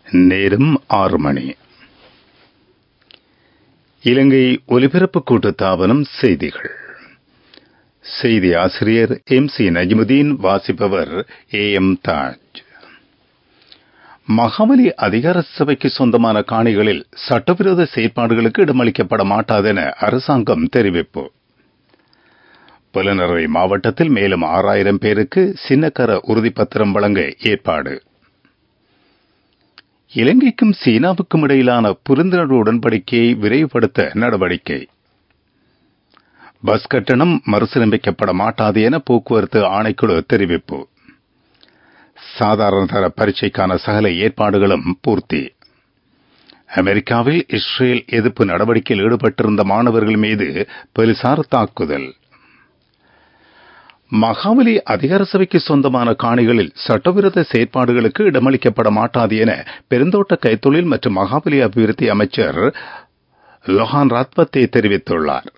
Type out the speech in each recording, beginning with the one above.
நேரம் 6 மணி. இலங்கை ஒலிபரப்பு கூட்டுத்தாபனம் செய்திகள். செய்தி ஆசிரியர் MC நஜ்முதீன். வாசிப்பவர் AM தாஜ். மகாவலி அதிகார சபைக்கு சொந்தமான காணிகளில் சட்டவிரோத செயற்பாடுகளுக்கு இடமளிக்கப்பட மாட்டாதென அரசாங்கம் தெரிவிப்பு. புலனறுவை மாவட்டத்தில் மேலும் 6000 பேருக்கு சின்னக்கர உறுதிப்பத்திரம் வழங்க ஏற்பாடு. இலங்கைக்கும் சீனாவுக்கும் இடையிலான புரிந்துணர்வு உடன்படிக்கையை விரைவுபடுத்த நடவடிக்கை. பஸ் கட்டணம் மறுசீரமைக்கப்பட மாட்டாது என போக்குவரத்து ஆணைக்குழு தெரிவிப்பு. சாதாரண தர பரீட்சைக்கான சகல ஏற்பாடுகளும் பூர்த்தி. அமெரிக்காவில் இஸ்ரேல் எதிர்ப்பு நடவடிக்கையில் ஈடுபட்டிருந்த மாணவர்கள் மீது போலீசார் தாக்குதல். மகாவலி அதிகார சபைக்கு சொந்தமான காணிகளில் சட்டவிரோத செயற்பாடுகளுக்கு இடமளிக்கப்பட மாட்டாது என பெருந்தோட்ட கைத்தொழில் மற்றும் மகாவலி அபிவிருத்தி அமைச்சர் லொஹான் ராத்பத்தே தெரிவித்துள்ளார்.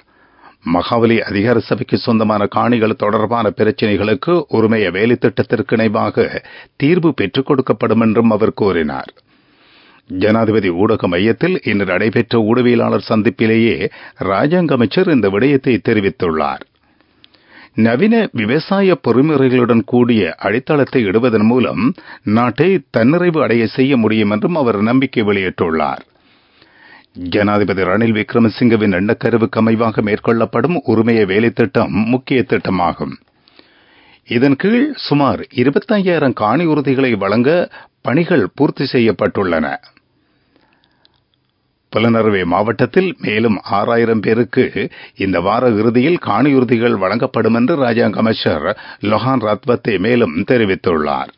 மகாவலி அதிகார சபைக்கு சொந்தமான காணிகள் தொடர்பான பிரச்சினைகளுக்கு உரிமைய வேலை திட்டத்திற்கு இணைவாக தீர்வு பெற்றுக் கொடுக்கப்படும் என்றும் அவர் கூறினார். ஜனாதிபதி ஊடக மையத்தில் இன்று நடைபெற்ற ஊடகவியலாளர் சந்திப்பிலேயே ராஜாங்க அமைச்சர் இந்த விடயத்தை தெரிவித்துள்ளார். நவீன விவசாய பொறிமுறைகளுடன் கூடிய அடித்தளத்தை இடுவதன் மூலம் நாட்டை தன்னிறைவு அடைய செய்ய முடியும் என்றும் அவர் நம்பிக்கை வெளியிட்டுள்ளார். ஜனாதிபதி ரணில் விக்ரமசிங்கவின் எண்ணக்கருவுக்கு அமைவாக மேற்கொள்ளப்படும் உரிமைய வேலை திட்டம் முக்கிய திட்டமாகும். இதன் கீழ் சுமார் 25,000 காணி உறுதிகளை வழங்க பணிகள் பூர்த்தி செய்யப்பட்டுள்ளன. புலனறுவை மாவட்டத்தில் மேலும் 6000 பேருக்கு இந்த வார இறுதியில் காணியுறுதிகள் வழங்கப்படும் என்று ராஜாங்க அமைச்சர் லொஹான் ராத்பத்தே மேலும் தெரிவித்துள்ளார்.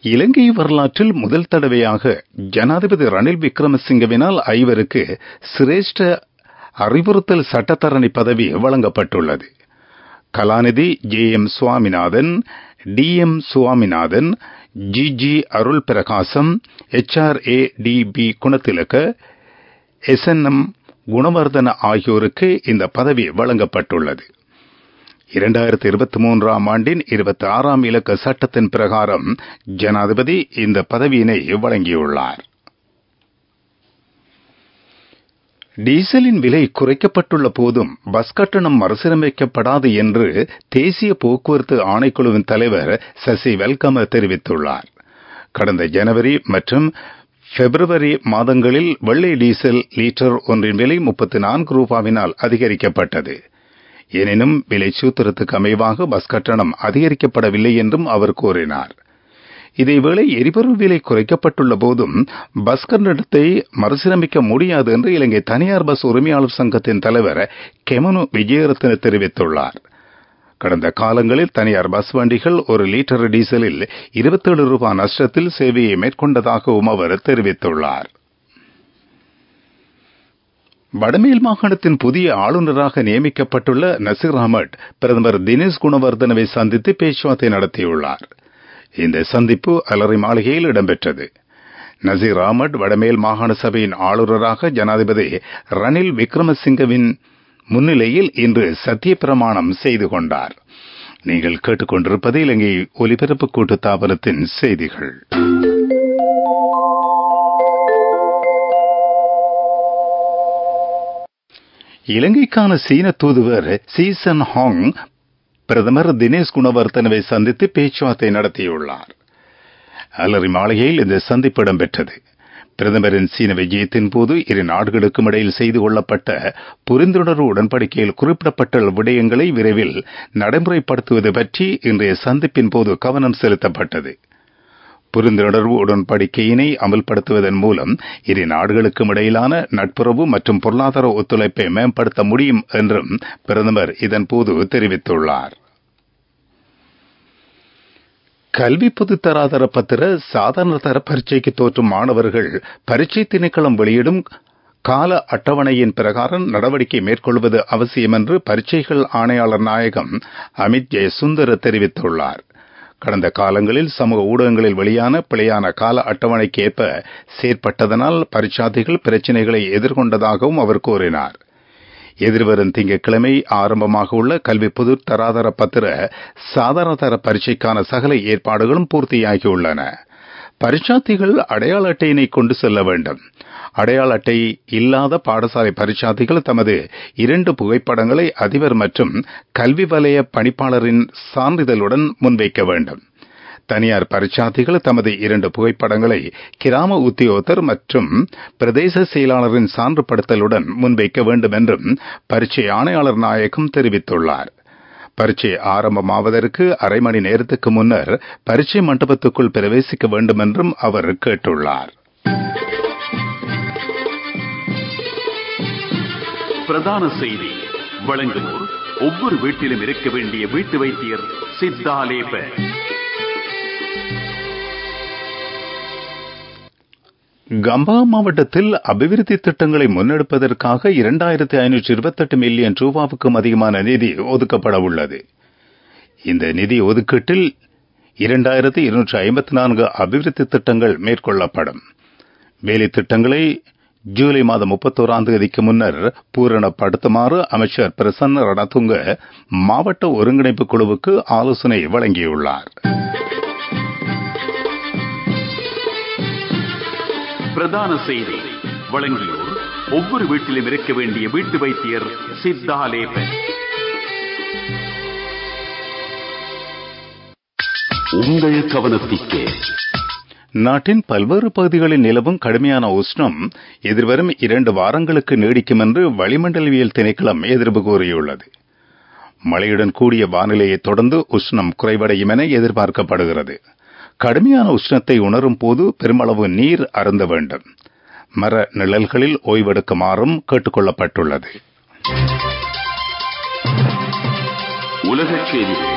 இலங்கை வரலாற்றில் முதல் தடவையாக ஜனாதிபதி ரணில் விக்ரமசிங்கவினால் 5 சிரேஷ்ட அறிவுறுத்தல் சட்டத்தரணி பதவி வழங்கப்பட்டுள்ளது. கலாநிதி JM Swaminathan, DM Swaminathan, GG அருள் பிரகாசம், HRA DB Gunathilaka, SNM Gunawardena ஆகியோருக்கு இந்த பதவி வழங்கப்பட்டுள்ளது. 2023 ஆண்டின் 26 இலக்க சட்டத்தின் பிரகாரம் ஜனாதிபதி இந்த பதவியினை வழங்கியுள்ளார். டீசலின் விலை குறைக்கப்பட்டுள்ள போதும் பஸ் கட்டணம் மறுசீரமைக்கப்படாது என்று தேசிய போக்குவரத்து ஆணைக்குழுவின் தலைவர் சசி வெல்கம தெரிவித்துள்ளார். கடந்த ஜனவரி மற்றும் பிப்ரவரி மாதங்களில் வெள்ளை டீசல் லீட்டர் ஒன்றின் விலை 34 ரூபாவினால் அதிகரிக்கப்பட்டது. எனினும் விலை சூத்திரத்துக்கு அமைவாக பஸ் கட்டணம் அதிகரிக்கப்படவில்லை என்றும் அவர் கூறினார். இதேவேளை எரிபொருள் விலை குறைக்கப்பட்டுள்ள போதும் பஸ் கட்டணத்தை மறுசீரமைக்க முடியாது என்று இலங்கை தனியார் பஸ் உரிமையாளர் சங்கத்தின் தலைவர் கெமனு விஜயரத்ன தெரிவித்துள்ளார். கடந்த காலங்களில் தனியார் பஸ் வண்டிகள் ஒரு லிட்டர் டீசலில் 27 ரூபாய் நஷ்டத்தில் சேவையை மேற்கொண்டதாகவும் அவர் தெரிவித்துள்ளார். வடமேல் மாகாணத்தின் புதிய ஆளுநராக நியமிக்கப்பட்டுள்ள நசீர் அஹமட் பிரதமர் தினேஷ் குணவர்தனவை சந்தித்து பேச்சுவார்த்தை நடத்தியுள்ளார். இந்த சந்திப்பு அலரி மாளிகையில் இடம்பெற்றது. நசீர் அஹமட் வடமேல் மாகாண சபையின் ஆளுநராக ஜனாதிபதி ரணில் விக்ரமசிங்கவின் முன்னிலையில் இன்று சத்திய பிரமாணம் செய்து கொண்டார். நீங்கள் கேட்டுக்கொண்டிருப்பது இலங்கை ஒலிபரப்பு கூட்டுத்தாபனத்தின் செய்திகள். இலங்கைக்கான சீன தூதுவர் சீசன் ஹாங் பிரதமர் தினேஷ் குணவர்தனவை சந்தித்து பேச்சுவார்த்தை நடத்தியுள்ளார். அலரி மாளிகையில் இந்த சந்திப்பு இடம்பெற்றது. பிரதமரின் சீன விஜயத்தின் போது இரு நாடுகளுக்கும் இடையில் செய்து கொள்ளப்பட்ட புரிந்துணர்வு உடன்படிக்கையில் குறிப்பிடப்பட்ட விடயங்களை விரைவில் நடைமுறைப்படுத்துவது பற்றி இன்றைய சந்திப்பின் போது கவனம் செலுத்தப்பட்டது. புரிந்துணர்வு உடன்படிக்கையினை அமல்படுத்துவதன் மூலம் இரு நாடுகளுக்கும் இடையிலான நட்புறவு மற்றும் பொருளாதார ஒத்துழைப்பை மேம்படுத்த முடியும் என்றும் பிரதமர் இதன்போது தெரிவித்துள்ளார். கல்வி பொதுத் தராதர பத்திர சாதாரண தர பரீட்சைக்கு தோற்றும் மாணவர்கள் பரீட்சை திணைக்களம் வெளியிடும் கால அட்டவணையின் பிரகாரம் நடவடிக்கை மேற்கொள்வது அவசியம் என்று பரீட்சைகள் ஆணையாளர் நாயகம் அமித் ஜெயசுந்தர் தெரிவித்துள்ளார். கடந்த காலங்களில் சமூக ஊடகங்களில் வெளியான பிழையான கால அட்டவணைக்கு ஏற்ப செயற்பட்டதனால் பரீட்சார்த்திகள் பிரச்சினைகளை எதிர்கொண்டதாகவும் அவர் கூறினார். எதிர்வரும் திங்கட்கிழமை ஆரம்பமாக உள்ள கல்வி பொது தராதர பத்திர சாதாரண தர பரீட்சைக்கான சகல ஏற்பாடுகளும் பூர்த்தியாகியுள்ளன. பரீட்சார்த்திகள் அடையாள அட்டையினை கொண்டு செல்ல வேண்டும். அடையாள அட்டை இல்லாத பாடசாலை பரீட்சார்த்திகள் தமது 2 புகைப்படங்களை அதிபர் மற்றும் கல்வி வலய பணிப்பாளரின் சான்றிதழுடன் முன்வைக்க வேண்டும். தனியார் பரீட்சார்த்திகள் தமது 2 புகைப்படங்களை கிராம உத்தியோகத்தர் மற்றும் பிரதேச செயலாளரின் சான்றுபடுத்தலுடன் முன்வைக்க வேண்டும் என்றும் பரீட்சை ஆணையாளர் நாயகம் தெரிவித்துள்ளார். பரீட்சை ஆரம்பமாவதற்கு அரை மணி நேரத்துக்கு முன்னர் பரீட்சை மண்டபத்துக்குள் பிரவேசிக்க வேண்டும் என்றும் அவர் கேட்டுள்ளார். பிரதான செய்தி வழங்குவோர் ஒவ்வொரு வீட்டிலும் இருக்க வேண்டிய வீட்டு வைத்தியர் சித்தாலேப. கம்பா மாவட்டத்தில் அபிவிருத்தி திட்டங்களை முன்னெடுப்பதற்காக 2528 மில்லியன் ரூபாவுக்கும் அதிகமான நிதி ஒதுக்கப்பட உள்ளது. இந்த நிதி ஒதுக்கீட்டில் 2254 அபிவிருத்தி திட்டங்கள் மேற்கொள்ளப்படும். வேலை திட்டங்களை ஜூலை மாதம் 31ஆம் தேதிக்கு முன்னர் பூரணப்படுத்துமாறு அமைச்சர் பிரசன்ன ரணதுங்க மாவட்ட ஒருங்கிணைப்பு குழுவுக்கு ஆலோசனை வழங்கியுள்ளார். பிரதான செய்தி வழங்கியோர் ஒவ்வொரு வீட்டிலும் இருக்க வேண்டிய வீட்டு வைத்தியர் சித்தாலேப. உங்கள் கவனத்திற்கு நாட்டின் பல்வேறு பகுதிகளில் நிலவும் கடுமையான உஷ்ணம் எதிர்வரும் 2 வாரங்களுக்கு நீடிக்கும் என்று வளிமண்டலவியல் திணைக்களம் எதிர்ப்பு கூறியுள்ளது. மழையுடன் கூடிய வானிலையை தொடர்ந்து உஷ்ணம் குறைவடையும் என எதிர்பார்க்கப்படுகிறது. கடுமையான உஷ்ணத்தை உணரும் போது பெருமளவு நீர் அருந்த வேண்டும். மர நிழல்களில் ஓய்வெடுக்குமாறும் கேட்டுக் கொள்ளப்பட்டுள்ளது. உலகச் செய்திகள்.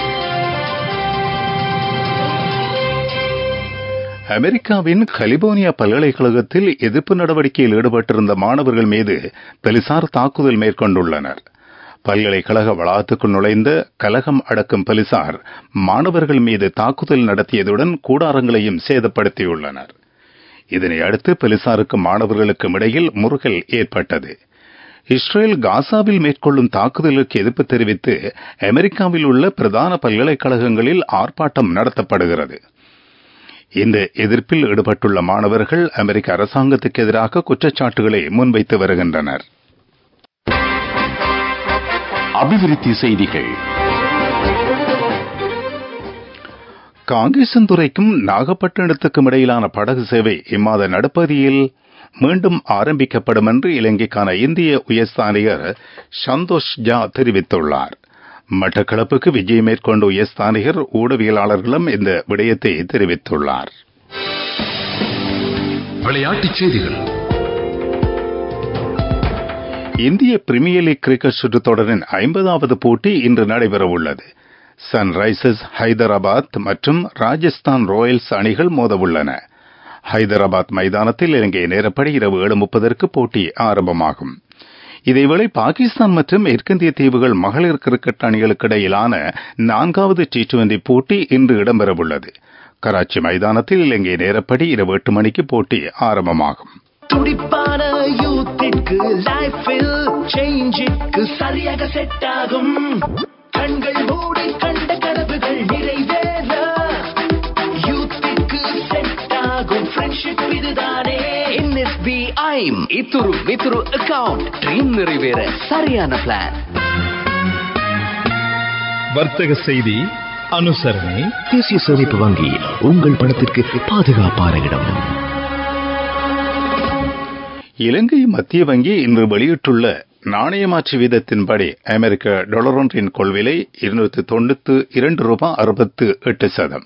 அமெரிக்காவின் கலிபோர்னியா பல்கலைக்கழகத்தில் எதிர்ப்பு நடவடிக்கையில் ஈடுபட்டிருந்த மாணவர்கள் மீது போலீசார் தாக்குதல் மேற்கொண்டுள்ளனர். பல்கலைக்கழக வளாகத்துக்குள் நுழைந்த கலகம் அடக்கும் போலீசார் மாணவர்கள் மீது தாக்குதல் நடத்தியதுடன் கூடாரங்களையும் சேதப்படுத்தியுள்ளனர். இதனை அடுத்து போலீசாருக்கும் மாணவர்களுக்கும் இடையில் முறுகல் ஏற்பட்டது. இஸ்ரேல் காசாவில் மேற்கொள்ளும் தாக்குதலுக்கு எதிர்ப்பு தெரிவித்து அமெரிக்காவில் உள்ள பிரதான பல்கலைக்கழகங்களில் ஆர்ப்பாட்டம் நடத்தப்படுகிறது. இந்த எதிர்ப்பில் ஈடுபட்டுள்ள மாணவர்கள் அமெரிக்க அரசாங்கத்துக்கு எதிராக குற்றச்சாட்டுகளை முன்வைத்து வருகின்றனர். அபிவிருத்தி செய்திகள். காங்கேசன்துறைக்கும் நாகப்பட்டினத்துக்கும் இடையிலான படகு சேவை இம்மாத நடுப்பகுதியில் மீண்டும் ஆரம்பிக்கப்படும் என்று இலங்கைக்கான இந்திய உயர்ஸ்தானிகர் சந்தோஷ் ஜா தெரிவித்துள்ளார். மட்டக்களப்புக்கு விஜயம் மேற்கொண்ட உயர்ஸ்தானிகர் ஊடகவியலாளர்களும் இந்த விடயத்தை தெரிவித்துள்ளார். விளையாட்டுச் செய்திகள். இந்திய பிரீமியர் லீக் கிரிக்கெட் சுற்றுத் தொடரின் 50வது போட்டி இன்று நடைபெறவுள்ளது. சன்ரைசர்ஸ் ஹைதராபாத் மற்றும் ராஜஸ்தான் ராயல்ஸ் அணிகள் மோதவுள்ளன. ஹைதராபாத் மைதானத்தில் இலங்கை நேரப்படி இரவு 7:30 போட்டி ஆரம்பமாகும். இதேவேளை பாகிஸ்தான் மற்றும் மேற்கிந்திய தீவுகள் மகளிர் கிரிக்கெட் அணிகளுக்கு இடையிலான 4வது T20 போட்டி இன்று இடம்பெறவுள்ளது. கராச்சி மைதானத்தில் இலங்கை நேரப்படி இரவு 8 மணிக்கு போட்டி ஆரம்பமாகும். துடிப்பான யூத்திற்கு லைஃபில் சேஞ்சுக்கு சரியாக செட் ஆகும். கண்கள் மூடி கண்ட கனவுகள் நிறைவேற யூத்திற்கு செட் ஆகும் ஃப்ரெண்ட்ஷிப் இதுதானே. NSBI இத்துரு மித்துரு அக்கவுண்ட் ட்ரீம் நிறைவேற சரியான பிளான். வர்த்தக செய்தி அனுசரணை. தேசிய சேமிப்பு வங்கி உங்கள் பணத்திற்கு பாதுகாப்பான இடம். இலங்கை மத்திய வங்கி இன்று வெளியிட்டுள்ள நாணய மாற்று வீதத்தின்படி அமெரிக்க டாலர் ஒன்றின் கொள்விலை $292.68,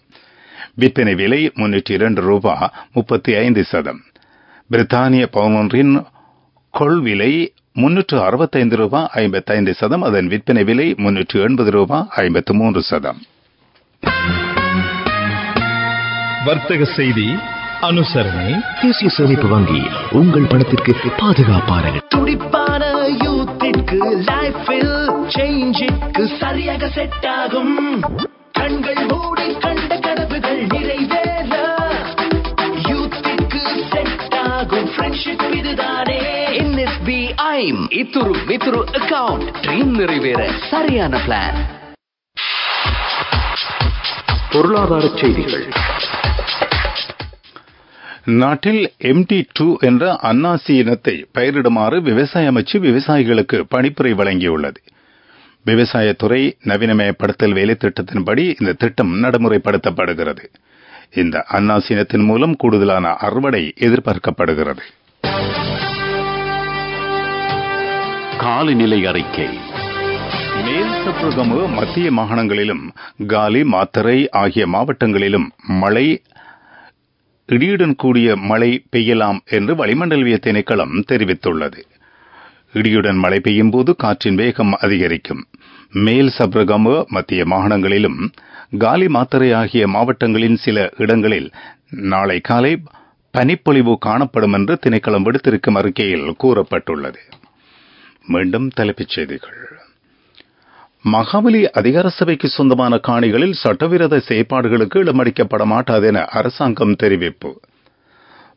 விற்பனை விலை $302.35, பிரித்தானிய பவுன் ஒன்றின் கொள்விலை $365.55, அதன் விற்பனை விலை $380.53. வர்த்தக செய்தி அனுசரணை. தேசிய சேமிப்பு வங்கி உங்கள் பணத்திற்கு பாதுகாப்பான துடிப்பான யூத்திற்கு லைஃபில் சேஞ்சுக்கு சரியாக செட் ஆகும். கண்கள் மூடி கண்ட கனவுகள் நிறைவேற யூத்திற்கு செட் ஆகும் ஃப்ரெண்ட்ஷிப் இதுதானே. NSBI இத்துரு மித்துரு அக்கவுண்ட் ட்ரீம் நிறைவேற சரியான பிளான். பொருளாதார செய்திகள். நாட்டில் MT2 என்ற அன்னாசி இனத்தை பயிரிடுமாறு விவசாய அமைச்சு விவசாயிகளுக்கு பணிப்புரை வழங்கியுள்ளது. விவசாயத்துறை நவீனமயப்படுத்தல் வேலை திட்டத்தின்படி இந்த திட்டம் நடைமுறைப்படுத்தப்படுகிறது. இந்த அன்னாசி இனத்தின் மூலம் கூடுதலான அறுவடை எதிர்பார்க்கப்படுகிறது. காலநிலை அறிக்கை. மேல் சப்ரகமு மத்திய மாகாணங்களிலும் காலி மாத்தறை ஆகிய மாவட்டங்களிலும் மழை இடியுடன் கூடிய மழை பெய்யலாம் என்று வளிமண்டலவிய திணைக்களம் தெரிவித்துள்ளது. இடியுடன் மழை பெய்யும் போது காற்றின் வேகம் அதிகரிக்கும். மேல் சப்ரகமு மத்திய மாகாணங்களிலும் காலி மாத்தறை ஆகிய மாவட்டங்களின் சில இடங்களில் நாளை காலை பனிப்பொழிவு காணப்படும் என்று திணைக்களம் விடுத்திருக்கும் அறிக்கையில் கூறப்பட்டுள்ளது. மீண்டும் தலைப்புச் செய்திகள். மகாபலி அதிகார சபைக்கு சொந்தமான காணிகளில் சட்டவிரோத செயற்பாடுகளுக்கு இடமளிக்கப்பட மாட்டாது என அரசாங்கம் தெரிவிப்பு.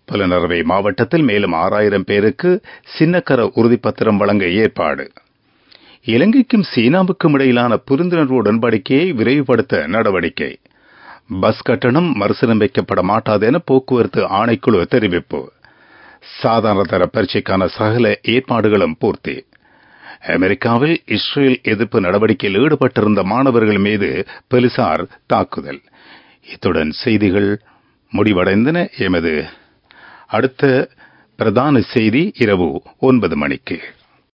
புலனறுவை மாவட்டத்தில் மேலும் 6000 பேருக்கு சின்னக்கர உறுதிப்பத்திரம் வழங்க ஏற்பாடு. இலங்கைக்கும் சீனாவுக்கும் இடையிலான புரிந்துணர்வு உடன்படிக்கையை விரைவுபடுத்த நடவடிக்கை. பஸ் கட்டணம் மறுசீரமைக்கப்பட மாட்டாது என போக்குவரத்து ஆணைக்குழு தெரிவிப்பு. சாதாரண தர பரீட்சைக்கான சகல ஏற்பாடுகளும் பூர்த்தி. அமெரிக்காவில் இஸ்ரேல் எதிர்ப்பு நடவடிக்கையில் ஈடுபட்டிருந்த மாணவர்கள் மீது போலீசார் தாக்குதல். இத்துடன் செய்திகள் முடிவடைந்தன. எமது அடுத்த பிரதான செய்தி இரவு 9 மணிக்கு.